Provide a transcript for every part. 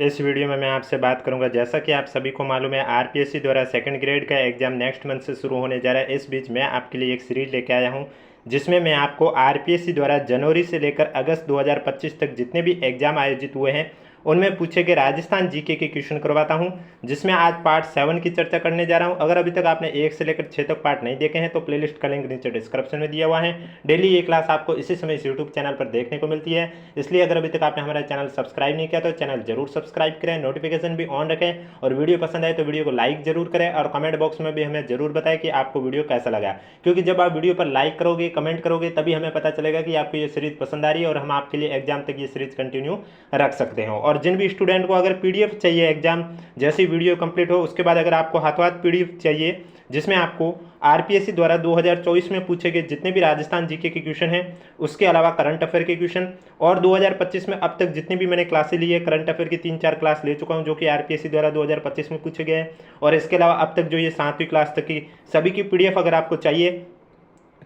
इस वीडियो में मैं आपसे बात करूंगा, जैसा कि आप सभी को मालूम है आरपीएससी द्वारा सेकंड ग्रेड का एग्ज़ाम नेक्स्ट मंथ से शुरू होने जा रहा है। इस बीच मैं आपके लिए एक सीरीज लेके आया हूं जिसमें मैं आपको आरपीएससी द्वारा जनवरी से लेकर अगस्त 2025 तक जितने भी एग्ज़ाम आयोजित हुए हैं उनमें पूछे गए राजस्थान जीके के क्वेश्चन करवाता हूं, जिसमें आज पार्ट 7 की चर्चा करने जा रहा हूं। अगर अभी तक आपने 1 से लेकर 6 तक पार्ट नहीं देखे हैं तो प्लेलिस्ट का लिंक नीचे डिस्क्रिप्शन में दिया हुआ है। डेली ये क्लास आपको इसी समय इस यूट्यूब चैनल पर देखने को मिलती है, इसलिए अगर अभी तक आपने हमारा चैनल सब्सक्राइब नहीं किया तो चैनल जरूर सब्सक्राइब करें, नोटिफिकेशन भी ऑन रखें और वीडियो पसंद आए तो वीडियो को लाइक जरूर करें और कमेंट बॉक्स में भी हमें जरूर बताएं कि आपको वीडियो कैसा लगा, क्योंकि जब आप वीडियो पर लाइक करोगे, कमेंट करोगे, तभी हमें पता चलेगा कि आपको ये सीरीज पसंद आ रही है और हम आपके लिए एग्जाम तक ये सीरीज कंटिन्यू रख सकते हैं। और जिन भी स्टूडेंट को अगर पीडीएफ चाहिए एग्जाम जैसे वीडियो कंप्लीट हो उसके बाद, अगर आपको हाथों हाथ पीडीएफ चाहिए जिसमें आपको आरपीएससी द्वारा 2024 में पूछे गए जितने भी राजस्थान जीके के क्वेश्चन हैं, उसके अलावा करंट अफेयर के क्वेश्चन, और 2025 में अब तक जितनी भी मैंने क्लासें ली है, करंट अफेयर की 3-4 क्लास ले चुका हूं जो कि आरपीएससी द्वारा 2025 में पूछे गए हैं, और इसके अलावा अब तक जो ये 7वीं क्लास तक की सभी की पीडीएफ अगर आपको चाहिए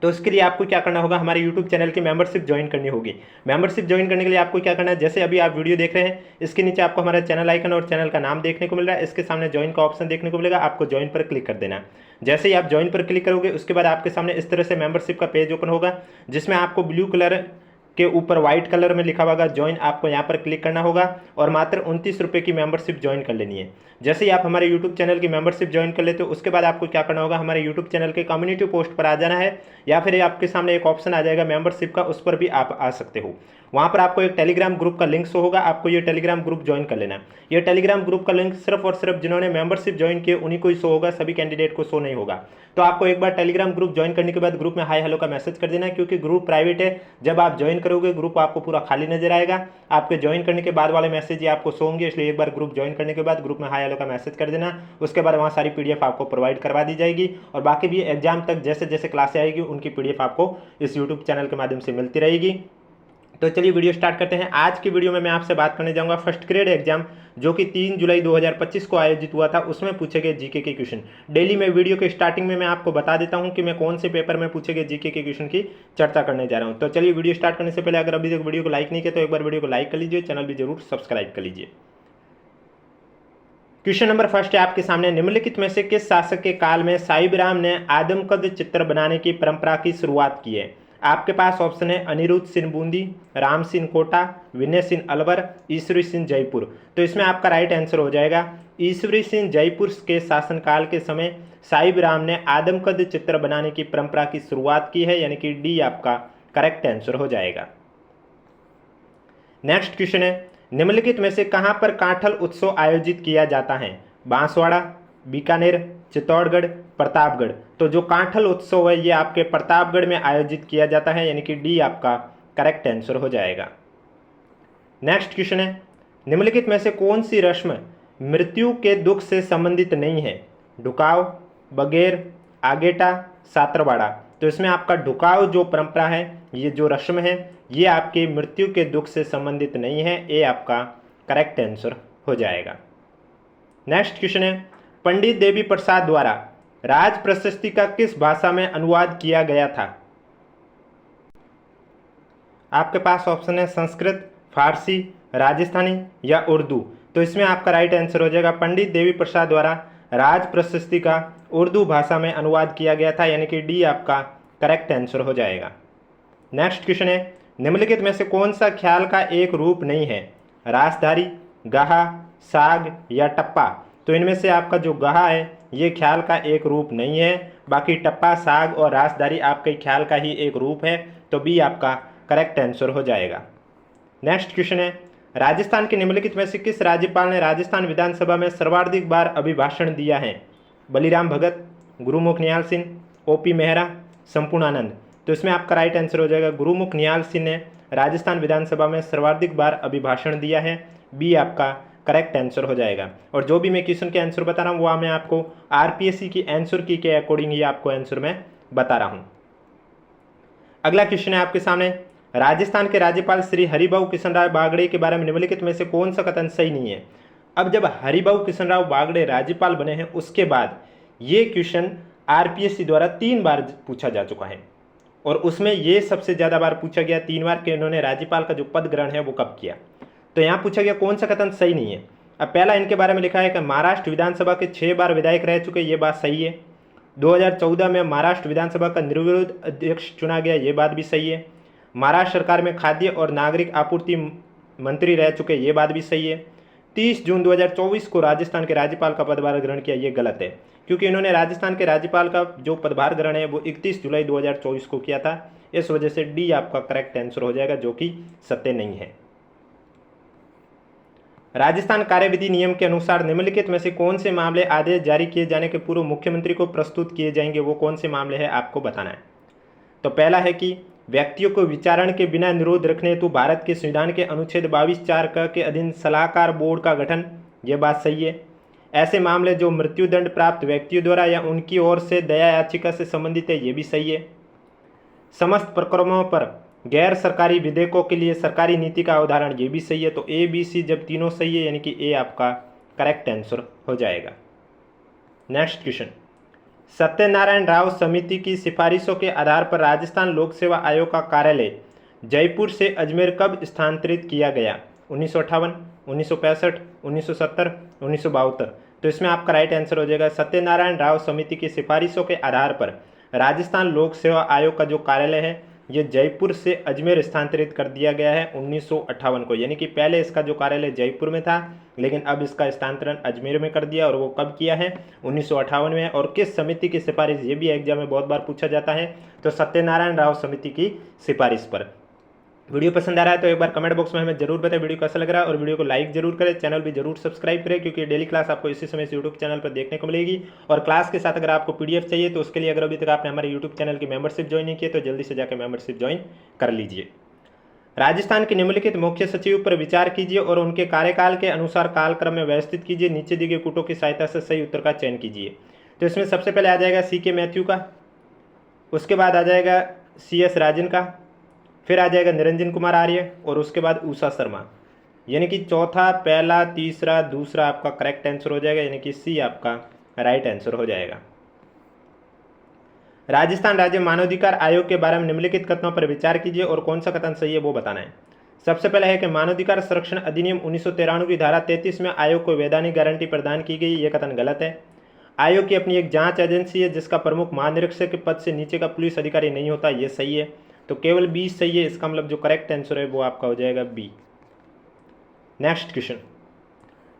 तो इसके लिए आपको क्या करना होगा, हमारे यूट्यूब चैनल की मेंबरशिप ज्वाइन करनी होगी। मेंबरशिप ज्वाइन करने के लिए आपको क्या करना है, जैसे अभी आप वीडियो देख रहे हैं इसके नीचे आपको हमारा चैनल आइकन और चैनल का नाम देखने को मिल रहा है, इसके सामने ज्वाइन का ऑप्शन देखने को मिलेगा, आपको ज्वाइन पर क्लिक कर देना। जैसे ही आप ज्वाइन पर क्लिक करोगे उसके बाद आपके सामने इस तरह से मेंबरशिप का पेज ओपन होगा, जिसमें आपको ब्लू कलर के ऊपर व्हाइट कलर में लिखा होगा ज्वाइन, आपको यहाँ पर क्लिक करना होगा और मात्र 29 रुपये की मेंबरशिप ज्वाइन कर लेनी है। जैसे ही आप हमारे यूट्यूब चैनल की मेंबरशिप ज्वाइन कर लेते हो उसके बाद आपको क्या करना होगा, हमारे यूट्यूब चैनल के कम्युनिटी पोस्ट पर आ जाना है, या फिर आपके सामने एक ऑप्शन आ जाएगा मेंबरशिप का, उस पर भी आप आ सकते हो। वहाँ पर आपको एक टेलीग्राम ग्रुप का लिंक शो होगा, आपको ये टेलीग्राम ग्रुप ज्वाइन कर लेना। ये टेलीग्राम ग्रुप का लिंक सिर्फ और सिर्फ जिन्होंने मेंबरशिप ज्वाइन किए उन्हीं को ही शो होगा, सभी कैंडिडेट को शो नहीं होगा। तो आपको एक बार टेलीग्राम ग्रुप ज्वाइन करने के बाद ग्रुप में हाय हेलो का मैसेज कर देना है, क्योंकि ग्रुप प्राइवेट है। जब आप ज्वाइन करोगे ग्रुप आपको पूरा खाली नजर आएगा, आपके ज्वाइन करने के बाद वाले मैसेज ही आपको शो होंगे, इसलिए एक बार ग्रुप ज्वाइन करने के बाद ग्रुप में हाय हेलो का मैसेज कर देना। उसके बाद वहाँ सारी पीडीएफ आपको प्रोवाइड करवा दी जाएगी और बाकी भी एग्जाम तक जैसे जैसे क्लासें आएगी उनकी पीडीएफ आपको इस यूट्यूब चैनल के माध्यम से मिलती रहेगी। तो चलिए वीडियो स्टार्ट करते हैं। आज की वीडियो में मैं आपसे बात करने जाऊंगा फर्स्ट ग्रेड एग्जाम जो कि 3 जुलाई 2025 को आयोजित हुआ था, उसमें पूछे गए जीके के क्वेश्चन। डेली मैं वीडियो के स्टार्टिंग में मैं आपको बता देता हूं कि मैं कौन से पेपर में पूछे गए जीके के क्वेश्चन की चर्चा करने जा रहा हूं। तो चलिए वीडियो स्टार्ट करने से पहले अगर अभी तक वीडियो को लाइक नहीं किया तो एक बार वीडियो को लाइक कर लीजिए, चैनल भी जरूर सब्सक्राइब कर लीजिए। क्वेश्चन नंबर फर्स्ट है आपके सामने, निम्नलिखित में से किस शासक के काल में साहिबराम ने आदमकद चित्र बनाने की परंपरा की शुरुआत की है? आपके पास ऑप्शन है अनिरुद्ध सिंह बूंदी, राम सिंह कोटा, विनय सिंह अलवर, ईश्वरी सिंह जयपुर। तो इसमें आपका राइट आंसर हो जाएगा ईश्वरी सिंह जयपुर के शासनकाल के समय साहिबराम ने आदमकद चित्र बनाने की परंपरा की शुरुआत की है, यानी कि डी आपका करेक्ट आंसर हो जाएगा। नेक्स्ट क्वेश्चन है, निम्नलिखित में से कहां पर कांठल उत्सव आयोजित किया जाता है? बांसवाड़ा, बीकानेर, चित्तौड़गढ़, प्रतापगढ़। तो जो कांठल उत्सव है ये आपके प्रतापगढ़ में आयोजित किया जाता है, यानी कि डी आपका करेक्ट आंसर हो जाएगा। नेक्स्ट क्वेश्चन है, निम्नलिखित में से कौन सी रस्म मृत्यु के दुख से संबंधित नहीं है? ढुकाव, बगैर, आगेटा, सात्रवाड़ा। तो इसमें आपका ढुकाव जो परंपरा है, ये जो रस्म है, ये आपकी मृत्यु के दुख से संबंधित नहीं है, ये आपका करेक्ट आंसर हो जाएगा। नेक्स्ट क्वेश्चन है, पंडित देवी प्रसाद द्वारा राज प्रशस्ति का किस भाषा में अनुवाद किया गया था? आपके पास ऑप्शन है संस्कृत, फारसी, राजस्थानी या उर्दू। तो इसमें आपका राइट आंसर हो जाएगा पंडित देवी प्रसाद द्वारा राज प्रशस्ति का उर्दू भाषा में अनुवाद किया गया था, यानी कि डी आपका करेक्ट आंसर हो जाएगा। नेक्स्ट क्वेश्चन है, निम्नलिखित में से कौन सा ख्याल का एक रूप नहीं है? रासधारी, गाहा, साग या टप्पा। तो इनमें से आपका जो गाहा है ये ख्याल का एक रूप नहीं है, बाकी टप्पा, साग और रासधारी आपके ख्याल का ही एक रूप है, तो बी आपका करेक्ट आंसर हो जाएगा। नेक्स्ट क्वेश्चन है, राजस्थान के निम्नलिखित में से किस राज्यपाल ने राजस्थान विधानसभा में सर्वाधिक बार अभिभाषण दिया है? बलीराम भगत, गुरुमुख निहाल सिंह, ओपी मेहरा, संपूर्णानंद। तो इसमें आपका राइट आंसर हो जाएगा गुरुमुख निहाल सिंह ने राजस्थान विधानसभा में सर्वाधिक बार अभिभाषण दिया है, बी आपका करेक्ट आंसर हो जाएगा। और जो भी मैं क्वेश्चन के आंसर बता रहा हूँ वो मैं आपको आरपीएससी की आंसर की के अकॉर्डिंग ही आपको आंसर मैं बता रहा हूँ। अगला क्वेश्चन है आपके सामने, राजस्थान के राज्यपाल श्री हरिभाऊ किशनराव बागड़े के बारे में निम्नलिखित में से कौन सा कथन सही नहीं है? अब जब हरिभाऊ किशनराव बागड़े राज्यपाल बने हैं उसके बाद ये क्वेश्चन आरपीएससी द्वारा 3 बार पूछा जा चुका है, और उसमें ये सबसे ज़्यादा बार पूछा गया 3 बार कि इन्होंने राज्यपाल का जो पद ग्रहण है वो कब किया। तो यहाँ पूछा गया कौन सा कथन सही नहीं है? अब पहला इनके बारे में लिखा है कि महाराष्ट्र विधानसभा के 6 बार विधायक रह चुके, ये बात सही है। 2014 में महाराष्ट्र विधानसभा का निर्विरोध अध्यक्ष चुना गया, ये बात भी सही है। महाराष्ट्र सरकार में खाद्य और नागरिक आपूर्ति मंत्री रह चुके, ये बात भी सही है। 30 जून 2024 को राजस्थान के राज्यपाल का पदभार ग्रहण किया, ये गलत है, क्योंकि इन्होंने राजस्थान के राज्यपाल का जो पदभार ग्रहण है वो 31 जुलाई 2024 को किया था। इस वजह से डी आपका करेक्ट आंसर हो जाएगा, जो कि सत्य नहीं है। राजस्थान कार्यविधि नियम के अनुसार निम्नलिखित में से कौन से मामले आदेश जारी किए जाने के पूर्व मुख्यमंत्री को प्रस्तुत किए जाएंगे, वो कौन से मामले हैं आपको बताना है। तो पहला है कि व्यक्तियों को विचारण के बिना निरोध रखने हेतु भारत के संविधान के अनुच्छेद 22(4) के अधीन सलाहकार बोर्ड का गठन, यह बात सही है। ऐसे मामले जो मृत्युदंड प्राप्त व्यक्तियों द्वारा या उनकी ओर से दया याचिका से संबंधित है, ये भी सही है। समस्त प्रकरणों पर गैर सरकारी विधेयकों के लिए सरकारी नीति का अवधारण, ये भी सही है। तो ए बी सी जब तीनों सही है यानी कि ए आपका करेक्ट आंसर हो जाएगा। नेक्स्ट क्वेश्चन, सत्यनारायण राव समिति की सिफारिशों के आधार पर राजस्थान लोक सेवा आयोग का कार्यालय जयपुर से अजमेर कब स्थानांतरित किया गया? 1958, 1965, 1970, 1972। तो इसमें आपका राइट आंसर हो जाएगा सत्यनारायण राव समिति की सिफारिशों के आधार पर राजस्थान लोक सेवा आयोग का जो कार्यालय है ये जयपुर से अजमेर स्थानांतरित कर दिया गया है 1958 को। यानी कि पहले इसका जो कार्यालय जयपुर में था, लेकिन अब इसका स्थानांतरण अजमेर में कर दिया, और वो कब किया है? 1958 में। और किस समिति की सिफारिश, ये भी एग्जाम में बहुत बार पूछा जाता है। तो सत्यनारायण राव समिति की सिफारिश पर। वीडियो पसंद आ रहा है तो एक बार कमेंट बॉक्स में हमें जरूर बताएं वीडियो कैसा लग रहा है, और वीडियो को लाइक जरूर करें, चैनल भी जरूर सब्सक्राइब करें, क्योंकि डेली क्लास आपको इसी समय से यूट्यूब चैनल पर देखने को मिलेगी। और क्लास के साथ अगर आपको पीडीएफ चाहिए तो उसके लिए अगर अभी तक आपने हमारे यूट्यूब चैनल की मेंबरशिप ज्वाइन नहीं की तो जल्दी से जाकर मेंबरशिप ज्वाइन कर लीजिए। राजस्थान के निम्नलिखित मुख्य सचिव पर विचार कीजिए और उनके कार्यकाल के अनुसार कालक्रम में व्यवस्थित कीजिए। नीचे दिए गए कूटों की सहायता से सही उत्तर का चयन कीजिए। तो इसमें सबसे पहले आ जाएगा CK मैथ्यू का, उसके बाद आ जाएगा CS राजन का, फिर आ जाएगा निरंजन कुमार आर्य, और उसके बाद उषा शर्मा। यानी कि चौथा, पहला, तीसरा, दूसरा आपका करेक्ट आंसर हो जाएगा, यानी कि C आपका राइट आंसर हो जाएगा। राजस्थान राज्य मानवाधिकार आयोग के बारे में निम्नलिखित कथनों पर विचार कीजिए और कौन सा कथन सही है वो बताना है। सबसे पहला है कि मानवाधिकार संरक्षण अधिनियम 1993 की धारा 33 में आयोग को वैधानिक गारंटी प्रदान की गई, यह कथन गलत है। आयोग की अपनी एक जांच एजेंसी है जिसका प्रमुख महानिरीक्षक के पद से नीचे का पुलिस अधिकारी नहीं होता, यह सही है। तो केवल बी सही है, इसका मतलब जो करेक्ट आंसर है वो आपका हो जाएगा बी। नेक्स्ट क्वेश्चन,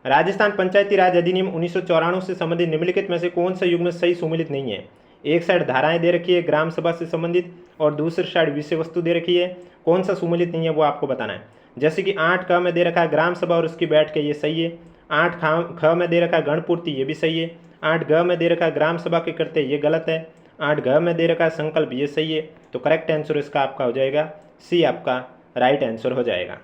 राजस्थान पंचायती राज अधिनियम 1994 से संबंधित निम्नलिखित में से कौन सा युग्म सही सुमेलित नहीं है? एक साइड धाराएं दे रखी है ग्राम सभा से संबंधित, और दूसरी साइड विषय वस्तु दे रखी है, कौन सा सुमेलित नहीं है वो आपको बताना है। जैसे कि 8 क में दे रखा है ग्राम सभा और उसकी बैठ के, ये सही है। 8 ख में दे रखा है गणपूर्ति, ये भी सही है। 8 ग में दे रखा है ग्राम सभा के करते, ये गलत है। 8 घ में दे रखा है संकल्प, ये सही है। तो करेक्ट आंसर इसका आपका हो जाएगा सी, आपका राइट आंसर हो जाएगा।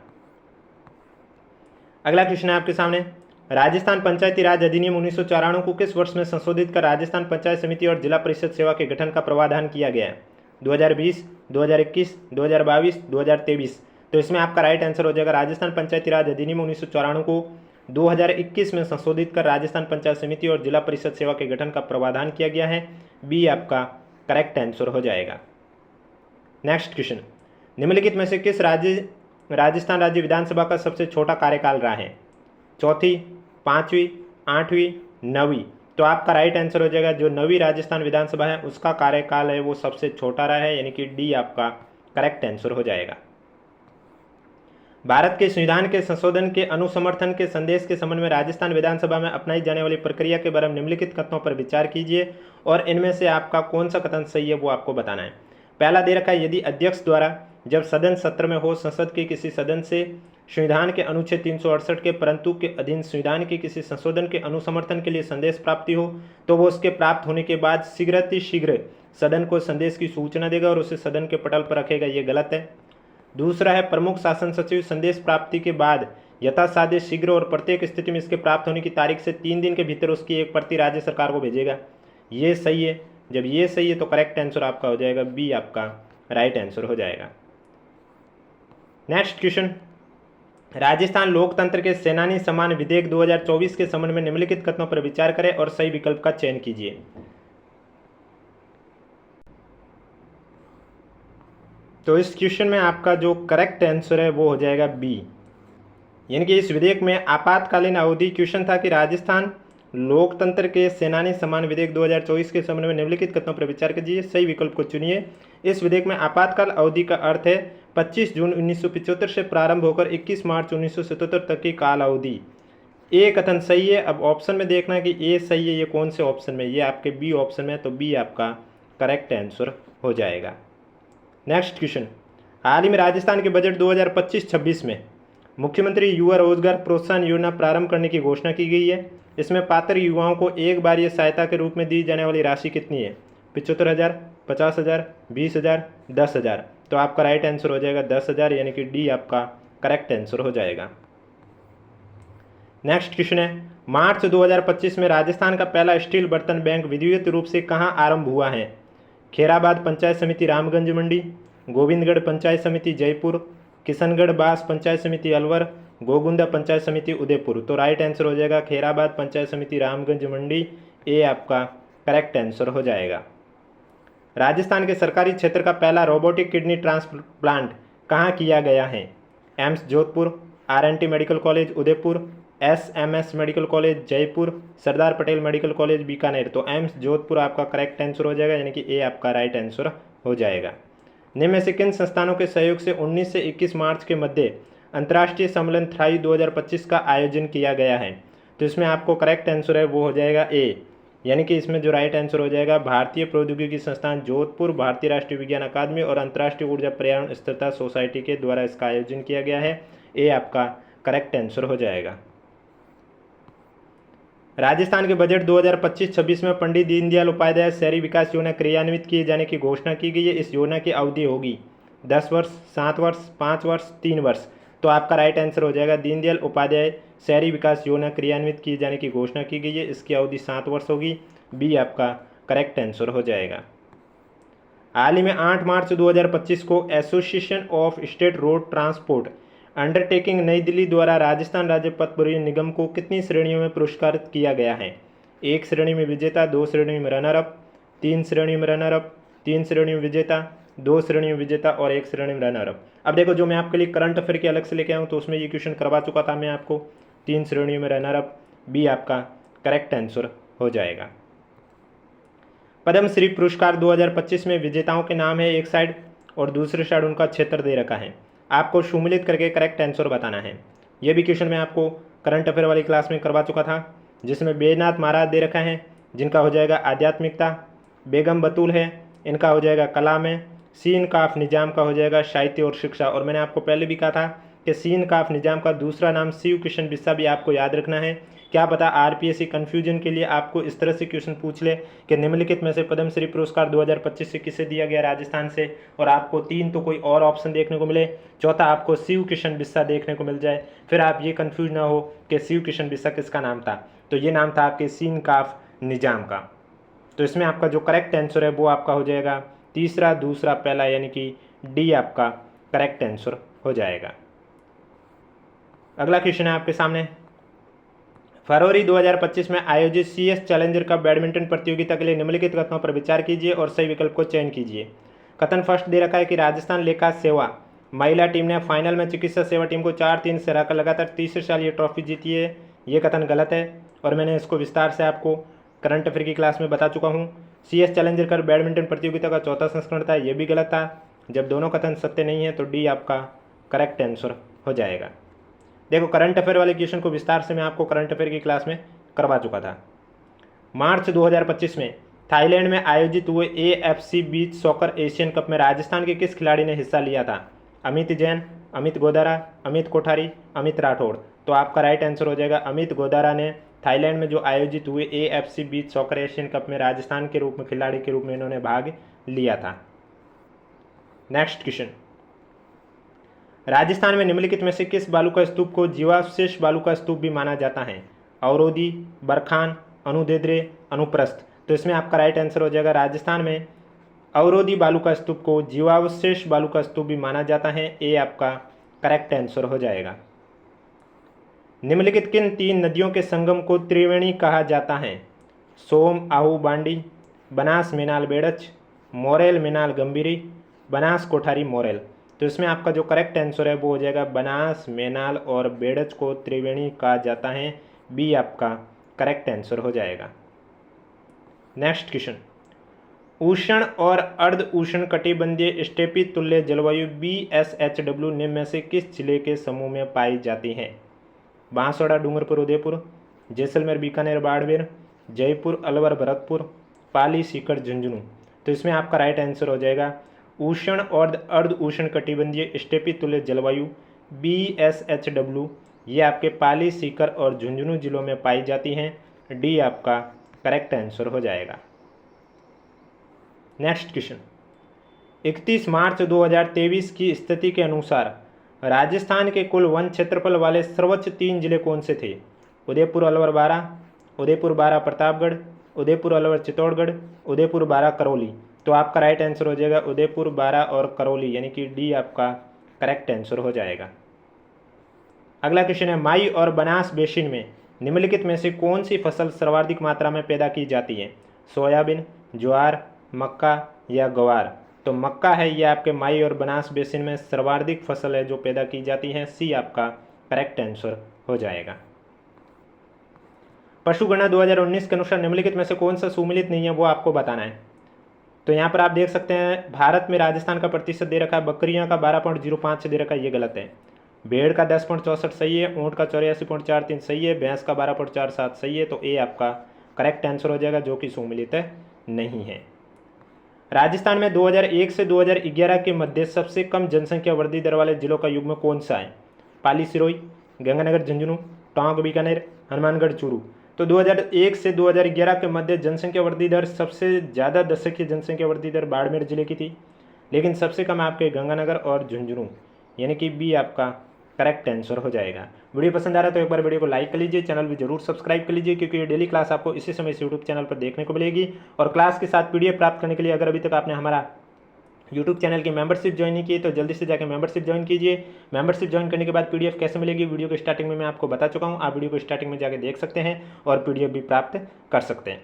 अगला क्वेश्चन है आपके सामने, राजस्थान पंचायती राज अधिनियम 1994 को किस वर्ष में संशोधित कर राजस्थान पंचायत समिति और जिला परिषद सेवा के गठन का प्रावधान किया गया है? 2020, 2021, 2022, 2023। तो इसमें आपका राइट आंसर हो जाएगा राजस्थान पंचायती राज अधिनियम 1994 को 2021 में संशोधित कर राजस्थान पंचायत समिति और जिला परिषद सेवा के गठन का प्रावधान किया गया है, बी आपका करेक्ट आंसर हो जाएगा। नेक्स्ट क्वेश्चन, निम्नलिखित में से किस राजस्थान राज्य विधानसभा का सबसे छोटा कार्यकाल रहा है? चौथी, पाँचवीं, आठवीं, नवीं। तो आपका राइट आंसर हो जाएगा जो नवीं राजस्थान विधानसभा है उसका कार्यकाल है वो सबसे छोटा रहा है, यानी कि डी आपका करेक्ट आंसर हो जाएगा। भारत के संविधान के संशोधन के अनुसमर्थन के संदेश के संबंध में राजस्थान विधानसभा में अपनाई जाने वाली प्रक्रिया के बारे में निम्नलिखित कथनों पर विचार कीजिए और इनमें से आपका कौन सा कथन सही है वो आपको बताना है। पहला दे रखा है, यदि अध्यक्ष द्वारा जब सदन सत्र में हो संसद के किसी सदन से संविधान के अनुच्छेद 368 के परंतु के अधीन संविधान के किसी संशोधन के अनुसमर्थन के लिए संदेश प्राप्ति हो तो वो उसके प्राप्त होने के बाद शीघ्र सदन को संदेश की सूचना देगा और उसे सदन के पटल पर रखेगा, ये गलत है। दूसरा है, प्रमुख शासन सचिव संदेश प्राप्ति के बाद यथासाध्य शीघ्र और प्रत्येक स्थिति में इसके प्राप्त होने की तारीख से 3 दिन के भीतर उसकी एक प्रति राज्य सरकार को भेजेगा, ये सही है। जब ये सही है तो करेक्ट आंसर आपका हो जाएगा बी, आपका राइट आंसर हो जाएगा। नेक्स्ट क्वेश्चन, राजस्थान लोकतंत्र के सेनानी सम्मान विधेयक 2024 के संबंध में निम्नलिखित कथनों पर विचार करें और सही विकल्प का चयन कीजिए। तो इस क्वेश्चन में आपका जो करेक्ट आंसर है वो हो जाएगा बी, यानी कि इस विधेयक में आपातकालीन अवधि क्वेश्चन था कि राजस्थान लोकतंत्र के सेनानी सम्मान विधेयक 2024 के संबंध में निम्नलिखित कथनों पर विचार कीजिए, सही विकल्प को चुनिए। इस विधेयक में आपातकाल अवधि का अर्थ है 25 जून 1975 से प्रारंभ होकर 21 मार्च 1977 तक की काल अवधि। ए कथन सही है। अब ऑप्शन में देखना है कि ए सही है, ये कौन से ऑप्शन में, ये आपके बी ऑप्शन में है, तो बी आपका करेक्ट आंसर हो जाएगा। नेक्स्ट क्वेश्चन, हाल ही में राजस्थान के बजट 2025-26 में मुख्यमंत्री युवा रोजगार प्रोत्साहन योजना प्रारंभ करने की घोषणा की गई है। इसमें पात्र युवाओं को एक बार ये सहायता के रूप में दी जाने वाली राशि कितनी है? 75,000, 50,000, 20,000, 10,000। तो आपका राइट आंसर हो जाएगा 10,000, यानी कि डी आपका करेक्ट आंसर हो जाएगा। नेक्स्ट क्वेश्चन है, मार्च 2025 में राजस्थान का पहला स्टील बर्तन बैंक विधिवत रूप से कहाँ आरंभ हुआ है? खेराबाद पंचायत समिति रामगंज मंडी, गोविंदगढ़ पंचायत समिति जयपुर, किशनगढ़ बास पंचायत समिति अलवर, गोगुंदा पंचायत समिति उदयपुर। तो राइट आंसर हो जाएगा खेराबाद पंचायत समिति रामगंज मंडी, ए आपका करेक्ट आंसर हो जाएगा। राजस्थान के सरकारी क्षेत्र का पहला रोबोटिक किडनी ट्रांसप्लांट कहाँ किया गया है? AIIMS Jodhpur, R N T medical college Udaipur, S M S medical college Jaipur, Sardar Patel medical college Bikaner. तो एम्स जोधपुर आपका करेक्ट आंसर हो जाएगा, यानी कि ए आपका राइट आंसर हो जाएगा। निम्न में से किन संस्थानों के सहयोग से 19 से 21 मार्च के मध्य अंतर्राष्ट्रीय सम्मेलन थाई 2025 का आयोजन किया गया है? तो इसमें आपको करेक्ट आंसर है वो हो जाएगा ए, यानी कि इसमें जो राइट आंसर हो जाएगा भारतीय प्रौद्योगिकी संस्थान जोधपुर, भारतीय राष्ट्रीय विज्ञान अकादमी और अंतर्राष्ट्रीय ऊर्जा पर्यावरण स्थिरता सोसाइटी के द्वारा इसका आयोजन किया गया है। ए आपका करेक्ट आंसर हो जाएगा। राजस्थान के बजट 2025-26 में पंडित दीनदयाल उपाध्याय शहरी विकास योजना क्रियान्वित किए जाने की घोषणा की गई है। इस योजना की अवधि होगी 10 वर्ष, 7 वर्ष, 5 वर्ष, 3 वर्ष। तो आपका राइट आंसर हो जाएगा दीनदयाल उपाध्याय शहरी विकास योजना क्रियान्वित किए जाने की घोषणा की गई है, इसकी अवधि 7 वर्ष होगी। बी आपका करेक्ट आंसर हो जाएगा। हाल ही में 8 मार्च 2025 को association of state road transport undertaking नई दिल्ली द्वारा राजस्थान राज्य पथ परिवहन निगम को कितनी श्रेणियों में पुरस्कृत किया गया है? 1 श्रेणी में विजेता, 2 श्रेणी में रनर अप, 3 श्रेणी में रनर अप, 3 श्रेणी में विजेता, 2 श्रेणी में विजेता और 1 श्रेणी में रनर अप। अब देखो, जो मैं आपके लिए करंट अफेयर के अलग से लेके आऊँ तो उसमें ये क्वेश्चन करवा चुका था मैं आपको। 3 श्रेणियों में रनर अप, बी आपका करेक्ट आंसर हो जाएगा। पद्मश्री पुरस्कार 2025 में विजेताओं के नाम है एक साइड और दूसरे साइड उनका क्षेत्र दे रखा है। आपको सम्मिलित करके करेक्ट आंसर बताना है। यह भी क्वेश्चन मैं आपको करंट अफेयर वाली क्लास में करवा चुका था, जिसमें बैजनाथ महाराज दे रखा है, जिनका हो जाएगा आध्यात्मिकता, बेगम बतूल है, इनका हो जाएगा कला में, सीन काफ निजाम का हो जाएगा साहित्य और शिक्षा। और मैंने आपको पहले भी कहा था कि सीन काफ निजाम का दूसरा नाम शिव किशन बिस्सा भी आपको याद रखना है। क्या पता आरपीएससी कन्फ्यूजन के लिए आपको इस तरह से क्वेश्चन पूछ ले कि निम्नलिखित में से पद्मश्री पुरस्कार 2025 से किसे दिया गया राजस्थान से, और आपको 3 तो कोई और ऑप्शन देखने को मिले, चौथा आपको शिव किशन बिस्सा देखने को मिल जाए, फिर आप ये कन्फ्यूज ना हो कि शिव किशन बिस्सा किसका नाम था। तो ये नाम था आपके सीन काफ निजाम का। तो इसमें आपका जो करेक्ट आंसर है वो आपका हो जाएगा तीसरा, दूसरा, पहला, यानी कि डी आपका करेक्ट आंसर हो जाएगा। अगला क्वेश्चन है आपके सामने, फरवरी 2025 में आयोजित CS चैलेंजर कप बैडमिंटन प्रतियोगिता के लिए निम्नलिखित कथनों पर विचार कीजिए और सही विकल्प को चयन कीजिए। कथन फर्स्ट दे रखा है कि राजस्थान लेखा सेवा महिला टीम ने फाइनल में चिकित्सा सेवा टीम को 4-3 से हराकर लगातार तीसरे साल ये ट्रॉफी जीती है। ये कथन गलत है और मैंने इसको विस्तार से आपको करंट अफेयर की क्लास में बता चुका हूँ। CS चैलेंजर कप बैडमिंटन प्रतियोगिता का 4था संस्करण था, ये भी गलत था। जब दोनों कथन सत्य नहीं है तो डी आपका करेक्ट आंसर हो जाएगा। देखो, करंट अफेयर वाले क्वेश्चन को विस्तार से मैं आपको करंट अफेयर की क्लास में करवा चुका था। मार्च 2025 में थाईलैंड में आयोजित हुए AFC beach soccer Asian cup में राजस्थान के किस खिलाड़ी ने हिस्सा लिया था? अमित जैन, अमित गोदारा, अमित कोठारी, अमित राठौड़। तो आपका राइट आंसर हो जाएगा अमित गोदारा ने थाईलैंड में जो आयोजित हुए AFC beach soccer Asian cup में राजस्थान के रूप में खिलाड़ी के रूप में इन्होंने भाग लिया था। नेक्स्ट क्वेश्चन, राजस्थान में निम्नलिखित में से किस बालुका स्तूप को जीवावशेष बालुका स्तूप भी माना जाता है? अवरोधी, बरखान, अनुदेद्रे, अनुप्रस्थ। तो इसमें आपका राइट आंसर हो जाएगा राजस्थान में अवरोधी बालुका स्तूप को जीवावशेष बालुका स्तूप भी माना जाता है। ए आपका करेक्ट आंसर हो जाएगा। निम्नलिखित किन 3 नदियों के संगम को त्रिवेणी कहा जाता है? सोम आहू बांडी, बनास मेनाल बेड़च, मोरेल मेनाल गंभीरी, बनास कोठारी मोरेल। तो इसमें आपका जो करेक्ट आंसर है वो हो जाएगा बनास, मेनाल और बेड़च को त्रिवेणी कहा जाता है। बी आपका करेक्ट आंसर हो जाएगा। नेक्स्ट क्वेश्चन, उष्ण और अर्ध उष्ण कटिबंधीय स्टेपी तुल्य जलवायु BSHW निम्न में से किस जिले के समूह में पाई जाती है? बांसवाड़ा, डूंगरपुर, उदयपुर, जैसलमेर, बीकानेर, बाड़मेर, जयपुर, अलवर, भरतपुर, पाली, सीकर, झुंझुनू। तो इसमें आपका राइट आंसर हो जाएगा उष्ण और अर्ध उष्ण कटिबंधीय स्टेपी तुल्य जलवायु BSHW, ये आपके पाली, सीकर और झुंझुनू जिलों में पाई जाती हैं। डी आपका करेक्ट आंसर हो जाएगा। नेक्स्ट क्वेश्चन, 31 मार्च 2023 की स्थिति के अनुसार राजस्थान के कुल वन क्षेत्रफल वाले सर्वोच्च 3 जिले कौन से थे? उदयपुर, अलवर, बारां, उदयपुर, बारां, प्रतापगढ़, उदयपुर, अलवर, चित्तौड़गढ़, उदयपुर, बारां, करौली। तो आपका राइट आंसर हो जाएगा उदयपुर, बारां और करौली, यानी कि डी आपका करेक्ट आंसर हो जाएगा। अगला क्वेश्चन है, माई और बनास बेसिन में निम्नलिखित में से कौन सी फसल सर्वाधिक मात्रा में पैदा की जाती है? सोयाबीन, ज्वार, मक्का या ग्वार? तो मक्का है ये आपके माई और बनास बेसिन में सर्वाधिक फसल है जो पैदा की जाती है। सी आपका करेक्ट आंसर हो जाएगा। पशुगणना 2019 के अनुसार निम्नलिखित में से कौन सा सुमेलित नहीं है वो आपको बताना है। तो यहाँ पर आप देख सकते हैं भारत में राजस्थान का प्रतिशत दे रखा है, बकरियाँ का 12.05 दे रखा है, ये गलत है। भेड़ का 10.64 सही है, ऊँट का 84.43 सही है, भैंस का 12.47 सही है। तो ए आपका करेक्ट आंसर हो जाएगा जो कि सुमेलित नहीं है। राजस्थान में 2001 से 2011 के मध्य सबसे कम जनसंख्या वृद्धि दर वाले जिलों का युग्म कौन सा है? पाली, सिरोही, गंगानगर, झुंझुनू, टोंक, बीकानेर, हनुमानगढ़, चूरू। तो 2001 से 2011 के मध्य जनसंख्या वृद्धि दर सबसे ज़्यादा दशकीय जनसंख्या वृद्धि दर बाड़मेर जिले की थी, लेकिन सबसे कम आपके गंगानगर और झुंझुनू, यानी कि बी आपका करेक्ट आंसर हो जाएगा। वीडियो पसंद आ रहा है तो एक बार वीडियो को लाइक कर लीजिए, चैनल भी जरूर सब्सक्राइब कर लीजिए, क्योंकि ये डेली क्लास आपको इसी समय इस यूट्यूब चैनल पर देखने को मिलेगी। और क्लास के साथ PDF प्राप्त करने के लिए अगर अभी तक आपने हमारा यूट्यूब चैनल की मेंबरशिप ज्वाइन नहीं की तो जल्दी से जाकर मेंबरशिप ज्वाइन कीजिए। मेंबरशिप ज्वाइन करने के बाद PDF कैसे मिलेगी वीडियो के स्टार्टिंग में मैं आपको बता चुका हूँ, आप वीडियो को स्टार्टिंग में जाकर देख सकते हैं और PDF भी प्राप्त कर सकते हैं।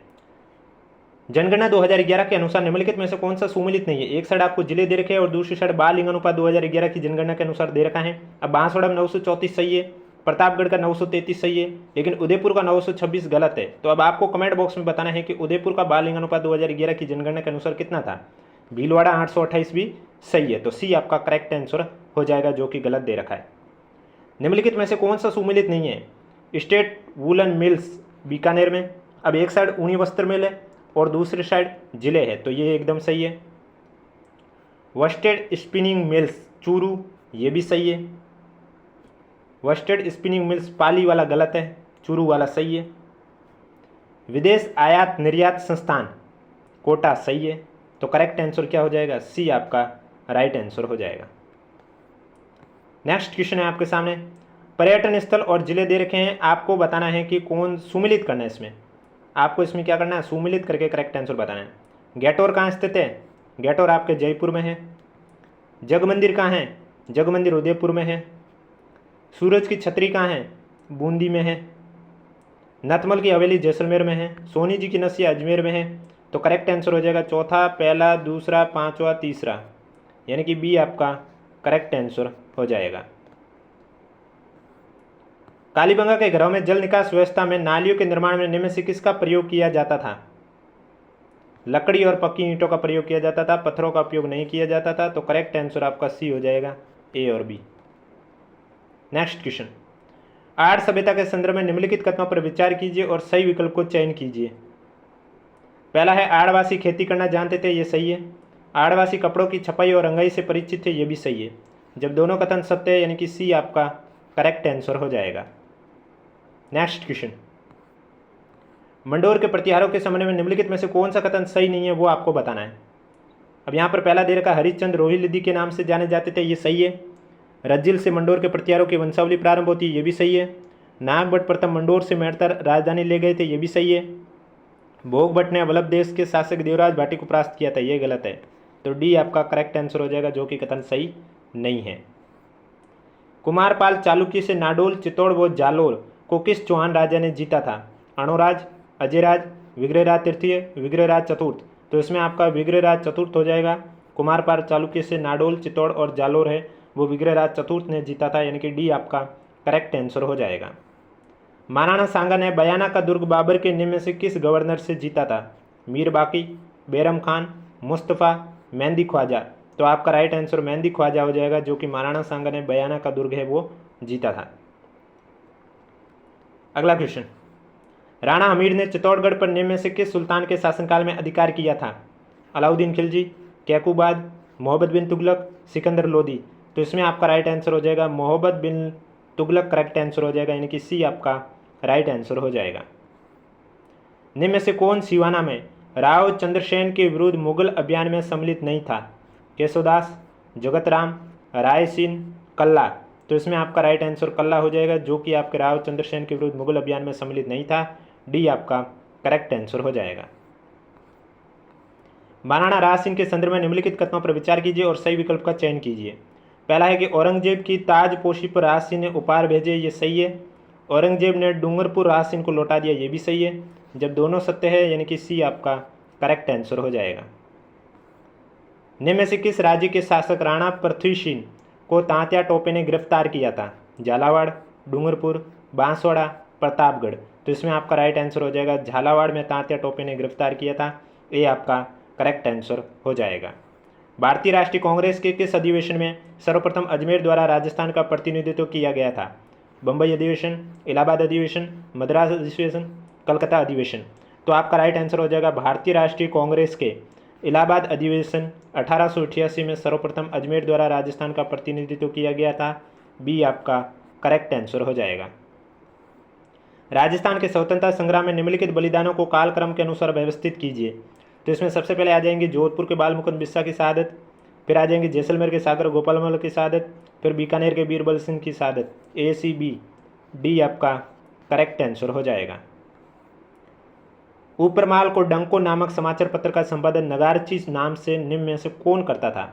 जनगणना 2011 के अनुसार निम्नलिखित में से कौन सा सुमेलित नहीं है? एक साइड आपको जिले दे रखे हैं और दूसरी साइड बाल लिंग अनुपात 2011 की जनगणना के अनुसार दे रखा है। अब बांसवाड़ा में 934 सही है, प्रतापगढ़ का 933 सही है, लेकिन उदयपुर का 926 गलत है। तो अब आपको कमेंट बॉक्स में बताना है कि उदयपुर का बाल लिंग अनुपात 2011 की जनगणना के अनुसार कितना था। भीलवाड़ा 828 भी सही है, तो सी आपका करेक्ट आंसर हो जाएगा जो कि गलत दे रखा है। निम्नलिखित में से कौन सा सुमेलित नहीं है? स्टेट वूलन मिल्स बीकानेर में, अब एक साइड ऊनी वस्त्र मिल है और दूसरी साइड जिले है, तो ये एकदम सही है। वस्टेड स्पिनिंग मिल्स चूरू, ये भी सही है। वस्टेड स्पिनिंग मिल्स पाली वाला गलत है, चूरू वाला सही है। विदेश आयात निर्यात संस्थान कोटा सही है, तो करेक्ट आंसर क्या हो जाएगा? सी आपका राइट आंसर हो जाएगा। नेक्स्ट क्वेश्चन है आपके सामने, पर्यटन स्थल और जिले दे रखे हैं, आपको बताना है कि कौन सुमेलित करना है। इसमें आपको इसमें क्या करना है? सुमेलित करके करेक्ट आंसर बताना है। गैटोर कहाँ स्थित है? गैटोर आपके जयपुर में है। जग मंदिर कहाँ है? जग मंदिर उदयपुर में है। सूरज की छतरी कहाँ है? बूंदी में है। नथमल की हवेली जैसलमेर में है। सोनी जी की नसिया अजमेर में है। तो करेक्ट आंसर हो जाएगा चौथा, पहला, दूसरा, पांचवा, तीसरा, यानी कि बी आपका करेक्ट आंसर हो जाएगा। कालीबंगा के घरों में जल निकास व्यवस्था में नालियों के निर्माण में निम्न से किसका प्रयोग किया जाता था? लकड़ी और पक्की ईंटों का प्रयोग किया जाता था, पत्थरों का उपयोग नहीं किया जाता था। तो करेक्ट आंसर आपका सी हो जाएगा, ए और बी। नेक्स्ट क्वेश्चन, आर्य सभ्यता के संदर्भ में निम्नलिखित कथनों पर विचार कीजिए और सही विकल्प को चयन कीजिए। पहला है आदिवासी खेती करना जानते थे, ये सही है। आदिवासी कपड़ों की छपाई और रंगाई से परिचित थे, ये भी सही है। जब दोनों कथन सत्य है, यानी कि सी आपका करेक्ट आंसर हो जाएगा। नेक्स्ट क्वेश्चन, मंडोर के प्रतिहारों के संबंध में निम्नलिखित में से कौन सा कथन सही नहीं है वो आपको बताना है। अब यहाँ पर पहला दे रखा हरिश्चंद्र रोहिल्लदी के नाम से जाने जाते थे, ये सही है। रज्जिल से मंडोर के प्रतिहारों की वंशावली प्रारंभ होती है, ये भी सही है। नागभट्ट प्रथम मंडोर से मेड़तर राजधानी ले गए थे, ये भी सही है। भोगभट्ट ने वल्लभ देश के शासक देवराज भाटी को परास्त किया था, ये गलत है। तो डी आपका करेक्ट आंसर हो जाएगा जो कि कथन सही नहीं है। कुमारपाल चालुक्य से नाडोल, चित्तौड़ व जालोर को किस चौहान राजा ने जीता था? अणोराज, अजयराज, विग्रहराज तृतीय, विग्रहराज चतुर्थ। तो इसमें आपका विग्रहराज चतुर्थ हो जाएगा। कुमारपाल चालुक्य से नाडोल, चित्तौड़ और जालोर है वो विग्रहराज चतुर्थ ने जीता था, यानी कि डी आपका करेक्ट आंसर हो जाएगा। महाराणा सांगा ने बयाना का दुर्ग बाबर के निम्न में से किस गवर्नर से जीता था? मीर बाकी, बैरम खान, मुस्तफ़ा, मेहंदी ख्वाजा। तो आपका राइट आंसर मेहंदी ख्वाजा हो जाएगा, जो कि महाराणा सांगा ने बयाना का दुर्ग है वो जीता था। अगला क्वेश्चन, राणा हमीर ने चित्तौड़गढ़ पर निम्न में से किस सुल्तान के शासनकाल में अधिकार किया था? अलाउद्दीन खिलजी, कैकूबाद, मोहम्मद बिन तुगलक, सिकंदर लोदी। तो इसमें आपका राइट आंसर हो जाएगा मोहम्मद बिन तुगलक करेक्ट आंसर हो जाएगा, यानी कि सी आपका राइट आंसर हो जाएगा। निम्न में से कौन सिवाना में राव चंद्रसेन के विरुद्ध मुगल अभियान में सम्मिलित नहीं था? केशवदास, जगतराम, रायसिंह, कल्ला। तो इसमें आपका राइट आंसर कल्ला हो जाएगा, जो कि आपके राव चंद्रसेन के विरुद्ध मुगल अभियान में सम्मिलित नहीं था। डी आपका करेक्ट आंसर हो जाएगा। महाराणा राज सिंह के संदर्भ में निम्नलिखित कथनों पर विचार कीजिए और सही विकल्प का चयन कीजिए। पहला है कि औरंगजेब की ताजपोशी पर राज सिंह ने उपहार भेजे, ये सही है। औरंगजेब ने डूंगरपुर राज सिंह को लौटा दिया, ये भी सही है। जब दोनों सत्य है, यानी कि सी आपका करेक्ट आंसर हो जाएगा। निम्न में से किस राज्य के शासक राणा पृथ्वी सिंह को तांत्या टोपे ने गिरफ्तार किया था? झालावाड़, डूंगरपुर, बांसवाड़ा, प्रतापगढ़। तो इसमें आपका राइट आंसर हो जाएगा झालावाड़ में तांत्या टोपे ने गिरफ्तार किया था, ये आपका करेक्ट आंसर हो जाएगा। भारतीय राष्ट्रीय कांग्रेस के किस अधिवेशन में सर्वप्रथम अजमेर द्वारा राजस्थान का प्रतिनिधित्व किया गया था? बम्बई अधिवेशन, इलाहाबाद अधिवेशन, मद्रास अधिवेशन, कलकत्ता अधिवेशन। तो आपका राइट आंसर हो जाएगा भारतीय राष्ट्रीय कांग्रेस के इलाहाबाद अधिवेशन 1888 में सर्वप्रथम अजमेर द्वारा राजस्थान का प्रतिनिधित्व किया गया था। बी आपका करेक्ट आंसर हो जाएगा। राजस्थान के स्वतंत्रता संग्राम में निम्नलिखित बलिदानों को कालक्रम के अनुसार व्यवस्थित कीजिए। तो इसमें सबसे पहले आ जाएंगे जोधपुर के बाल मुकुंद बिस्सा की शहादत, फिर आ जाएंगे जैसलमेर के सागर गोपालमल की शहादत, फिर बीकानेर के बीरबल सिंह की शहादत। ए सी बी डी आपका करेक्ट आंसर हो जाएगा। ऊपरमाल को डंको नामक समाचार पत्र का संपादन नगारची नाम से निम्न में से कौन करता था?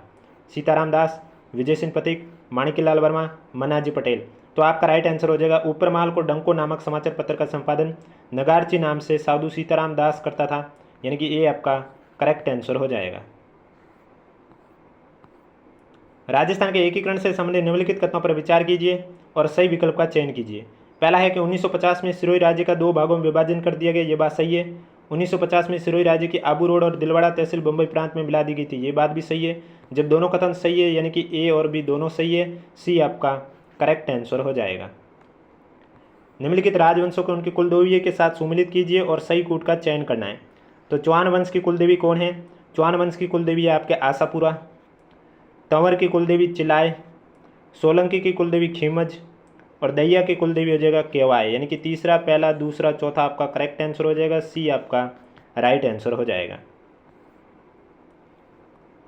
सीताराम दास, विजय सिंह पथिक, माणिक्यलाल वर्मा, मन्नाजी पटेल। तो आपका राइट आंसर हो जाएगा ऊपरमाल को डंको नामक समाचार पत्र का संपादन नगारची नाम से साधु सीताराम दास करता था, यानी कि ये आपका करेक्ट आंसर हो जाएगा। राजस्थान के एकीकरण से संबंधित निम्नलिखित कथनों पर विचार कीजिए और सही विकल्प का चयन कीजिए। पहला है कि 1950 में सिरोही राज्य का 2 भागों में विभाजन कर दिया गया, ये बात सही है। 1950 में सिरोही राज्य की आबू रोड और दिलवाड़ा तहसील बम्बई प्रांत में मिला दी गई थी, ये बात भी सही है। जब दोनों कथन सही है, यानी कि ए और बी दोनों सही है, सी आपका करेक्ट आंसर हो जाएगा। निम्नलिखित राजवंशों को उनकी कुलदेवी के साथ सुमिलित कीजिए और सही कूट का चयन करना है। तो चौहान वंश की कुलदेवी कौन है? चौहान वंश की कुलदेवी है आपके आशापुरा, तंवर की कुलदेवी चिलाय, सोलंकी की कुलदेवी खीमज और दैया की कुलदेवी हो जाएगा केवाय, यानी कि तीसरा, पहला, दूसरा, चौथा आपका करेक्ट आंसर हो जाएगा। सी आपका राइट आंसर हो जाएगा।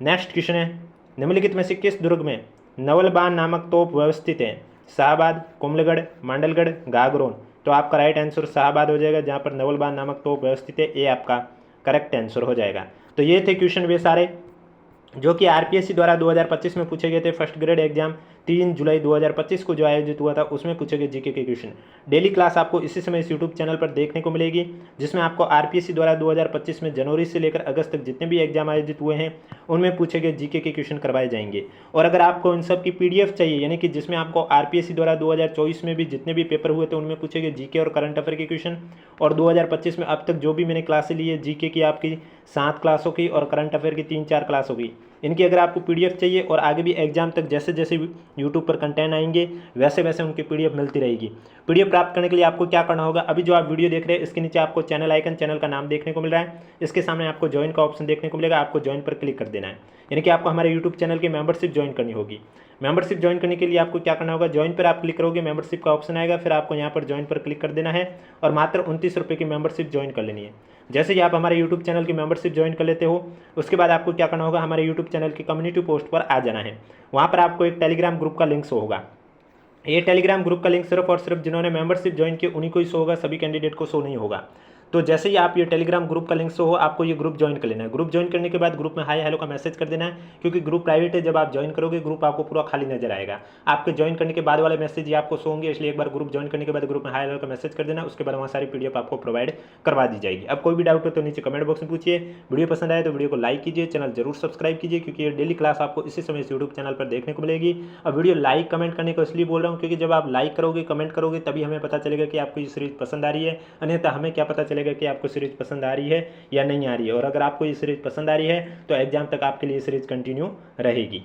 नेक्स्ट क्वेश्चन है, निम्नलिखित में से किस दुर्ग में नवलबान नामक तोप व्यवस्थित है? शाहबाद, कुंभलगढ़, मांडलगढ़, गागरोन। तो आपका राइट आंसर शाहबाद हो जाएगा, जहाँ पर नवलबान नामक तोप व्यवस्थित है, ये आपका करेक्ट आंसर हो जाएगा। तो ये थे क्वेश्चन वे सारे जो कि आरपीएससी द्वारा 2025 में पूछे गए थे। फर्स्ट ग्रेड एग्जाम 3 जुलाई 2025 को जो आयोजित हुआ था, उसमें पूछे गए जीके के क्वेश्चन। डेली क्लास आपको इसी समय इस यूट्यूब चैनल पर देखने को मिलेगी, जिसमें आपको आरपीएससी द्वारा 2025 में जनवरी से लेकर अगस्त तक जितने भी एग्जाम आयोजित हुए हैं, उनमें पूछे गए जीके के क्वेश्चन करवाए जाएंगे। और अगर आपको इन सब की पीडीएफ चाहिए, यानी कि जिसमें आपको आरपीएससी द्वारा 2024 में भी जितने भी पेपर हुए थे उनमें पूछे गए जीके और करंट अफेयर के क्वेश्चन, और 2025 में अब तक जो भी मैंने क्लासें ली है जीके की आपकी 7 क्लासों की और करंट अफेयर की 3-4 क्लासों की, इनकी अगर आपको पीडीएफ चाहिए और आगे भी एग्जाम तक जैसे जैसे यूट्यूब पर कंटेंट आएंगे वैसे वैसे उनकी पीडीएफ मिलती रहेगी। पीडीएफ प्राप्त करने के लिए आपको क्या करना होगा, अभी जो आप वीडियो देख रहे हैं इसके नीचे आपको चैनल आइकन, चैनल का नाम देखने को मिल रहा है, इसके सामने आपको ज्वाइन का ऑप्शन देखने को मिलेगा, आपको ज्वाइन पर क्लिक कर देना है, यानी कि आपको हमारे यूट्यूब चैनल की मेंबरशिप ज्वाइन करनी होगी। मेंबरशिप ज्वाइन करने के लिए आपको क्या करना होगा, ज्वाइन पर आप क्लिक करोगे, मेंबरशिप का ऑप्शन आएगा, फिर आपको यहाँ पर ज्वाइन पर क्लिक कर देना है और मात्र 29 रुपये की मेंबरशिप ज्वाइन कर लेनी है। जैसे ही आप हमारे यूट्यूब चैनल की मेंबरशिप ज्वाइन कर लेते हो, उसके बाद आपको क्या करना होगा, हमारे यूट्यूब चैनल की कम्युनिटी पोस्ट पर आ जाना है। वहाँ पर आपको एक टेलीग्राम ग्रुप का लिंक शो होगा। ये टेलीग्राम ग्रुप का लिंक सिर्फ और सिर्फ जिन्होंने मेंबरशिप ज्वाइन की उन्हीं को ही शो होगा, सभी कैंडिडेट को शो नहीं होगा। तो जैसे ही आप ये टेलीग्राम ग्रुप का लिंक से हो, आपको ये ग्रुप ज्वाइन कर लेना है। ग्रुप ज्वाइन करने के बाद ग्रुप में हाय हेलो का मैसेज कर देना है, क्योंकि ग्रुप प्राइवेट है। जब आप ज्वाइन करोगे ग्रुप आपको पूरा खाली नजर आएगा। आपके ज्वाइन करने के बाद वाले मैसेज ही आपको शो होंगे, इसलिए एक बार ग्रुप ज्वाइन करने के बाद ग्रुप में हाय हेलो का मैसेज कर देना। उसके बाद वहाँ सारी PDF आपको प्रोवाइड करवा दी जाएगी। अब कोई भी डाउट हो तो नीचे कमेंट बॉक्स में पूछिए। वीडियो पसंद आए तो वीडियो को लाइक कीजिए, चैनल जरूर सब्सक्राइब कीजिए, क्योंकि ये डेली क्लास आपको इसी समय इस यूट्यूब चैनल पर देखने को मिलेगी। और वीडियो लाइक कमेंट करने को इसलिए बोल रहा हूँ, क्योंकि जब आप लाइक करोगे कमेंट करोगे तभी हमें पता चलेगा कि आपको ये सीरीज पसंद आ रही है, अन्यथा हमें क्या पता चलेगा कि आपको सीरीज पसंद आ रही है या नहीं आ रही है। और अगर आपको ये सीरीज पसंद आ रही है तो एग्जाम तक आपके लिए सीरीज कंटिन्यू रहेगी।